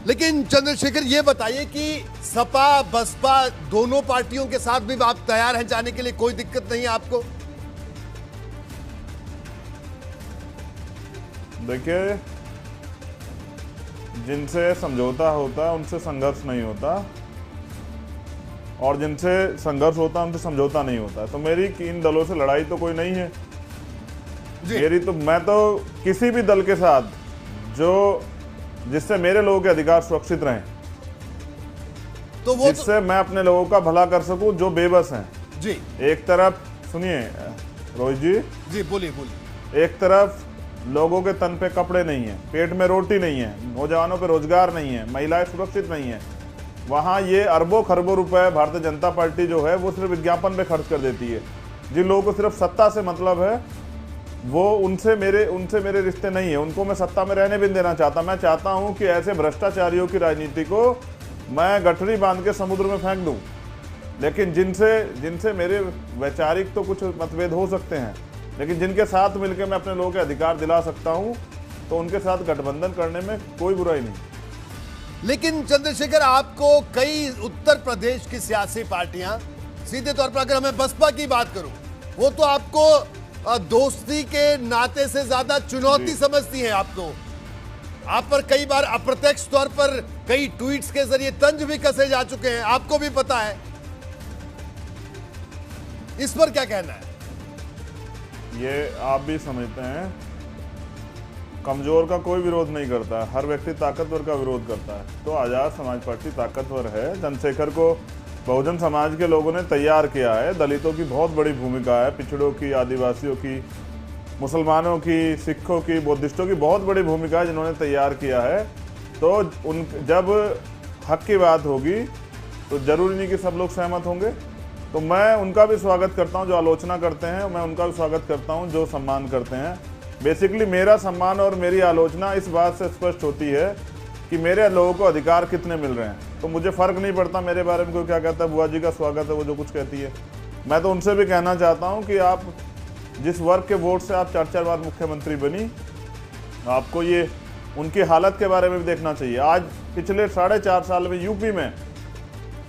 लेकिन चंद्रशेखर ये बताइए कि सपा बसपा दोनों पार्टियों के साथ भी आप तैयार हैं जाने के लिए, कोई दिक्कत नहीं है आपको? देखिए, जिनसे समझौता होता है उनसे संघर्ष नहीं होता, और जिनसे संघर्ष होता है उनसे समझौता नहीं होता। तो मेरी इन दलों से लड़ाई तो कोई नहीं है मेरी। तो मैं तो किसी भी दल के साथ जिससे मेरे लोगों के अधिकार सुरक्षित रहें, तो वो जिससे मैं अपने लोगों का भला कर सकूं जो बेबस हैं। जी एक तरफ सुनिए रोहित जी, जी बोलिए बोलिए। एक तरफ लोगों के तन पे कपड़े नहीं है, पेट में रोटी नहीं है, नौजवानों पे रोजगार नहीं है, महिलाएं सुरक्षित नहीं है। वहाँ ये अरबों खरबों रुपए भारतीय जनता पार्टी जो है वो सिर्फ विज्ञापन पे खर्च कर देती है। जिन लोगों को सिर्फ सत्ता से मतलब है वो उनसे मेरे रिश्ते नहीं है। उनको मैं सत्ता में रहने भी नहीं देना चाहता। मैं चाहता हूँ कि ऐसे भ्रष्टाचारियों की राजनीति को मैं गठरी बांध के समुद्र में फेंक दूँ। लेकिन जिनसे मेरे वैचारिक तो कुछ मतभेद हो सकते हैं, लेकिन जिनके साथ मिलकर मैं अपने लोगों के अधिकार दिला सकता हूं, तो उनके साथ गठबंधन करने में कोई बुराई नहीं। लेकिन चंद्रशेखर, आपको कई उत्तर प्रदेश की सियासी पार्टियां, सीधे तौर पर अगर मैं बसपा की बात करूं, वो तो आपको दोस्ती के नाते से ज्यादा चुनौती समझती है। आपको आप पर कई बार अप्रत्यक्ष तौर पर कई ट्वीट्स के जरिए तंज भी कसे जा चुके हैं, आपको भी पता है। इस पर क्या कहना है? ये आप भी समझते हैं, कमजोर का कोई विरोध नहीं करता है, हर व्यक्ति ताकतवर का विरोध करता है। तो आजाद समाज पार्टी ताकतवर है। चंद्रशेखर को बहुजन समाज के लोगों ने तैयार किया है। दलितों की बहुत बड़ी भूमिका है, पिछड़ों की, आदिवासियों की, मुसलमानों की, सिखों की, बुद्धिस्टों की बहुत बड़ी भूमिका है जिन्होंने तैयार किया है। तो जब हक की बात होगी तो जरूरी नहीं कि सब लोग सहमत होंगे। तो मैं उनका भी स्वागत करता हूं जो आलोचना करते हैं, मैं उनका भी स्वागत करता हूं जो सम्मान करते हैं। बेसिकली मेरा सम्मान और मेरी आलोचना इस बात से स्पष्ट होती है कि मेरे लोगों को अधिकार कितने मिल रहे हैं। तो मुझे फ़र्क नहीं पड़ता मेरे बारे में कोई क्या कहता है, बुआ जी का स्वागत है वो जो कुछ कहती है। मैं तो उनसे भी कहना चाहता हूँ कि आप जिस वर्ग के वोट से आप 4 बार मुख्यमंत्री बनी, आपको ये उनकी हालत के बारे में भी देखना चाहिए। आज पिछले 4.5 साल में यूपी में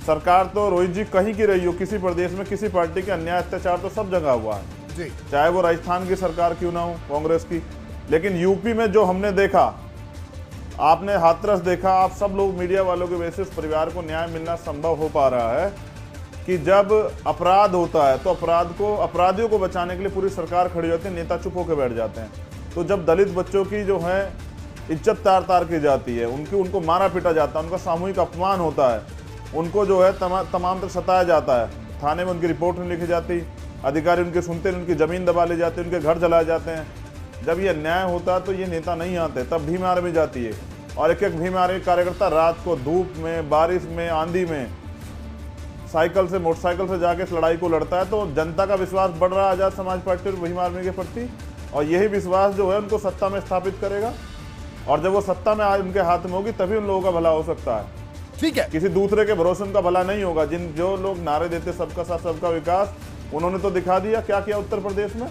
सरकार तो रोहित जी कहीं की रही हो, किसी प्रदेश में किसी पार्टी के अन्याय अत्याचार तो सब जगह हुआ है जी, चाहे वो राजस्थान की सरकार क्यों ना हो, कांग्रेस की। लेकिन यूपी में जो हमने देखा, आपने हाथरस देखा, आप सब लोग मीडिया वालों के बेसिस परिवार को न्याय मिलना संभव हो पा रहा है कि जब अपराध होता है तो अपराधियों को बचाने के लिए पूरी सरकार खड़ी होती है, नेता चुप होकर बैठ जाते हैं। तो जब दलित बच्चों की जो है इज्जत तार की जाती है, उनको मारा पीटा जाता है, उनका सामूहिक अपमान होता है, उनको जो है तमाम तक सताया जाता है, थाने में उनकी रिपोर्ट नहीं लिखी जाती, अधिकारी उनके सुनते नहीं, उनकी ज़मीन दबा ली जाती है, उनके घर जलाए जाते हैं। जब ये अन्याय होता है तो ये नेता नहीं आते, तब भीम आर्मी जाती है और एक भीम आर्मी कार्यकर्ता रात को धूप में, बारिश में, आंधी में मोटरसाइकिल से जाके इस लड़ाई को लड़ता है। तो जनता का विश्वास बढ़ रहा है आजाद समाज पार्टी और भीम आर्मी के प्रति, और यही विश्वास जो है उनको सत्ता में स्थापित करेगा। और जब वो सत्ता में आज उनके हाथ में होगी तभी उन लोगों का भला हो सकता है। ठीक है, किसी दूसरे के भरोसे उनका भला नहीं होगा। जो लोग नारे देते सबका साथ सबका विकास, उन्होंने तो दिखा दिया क्या किया उत्तर प्रदेश में।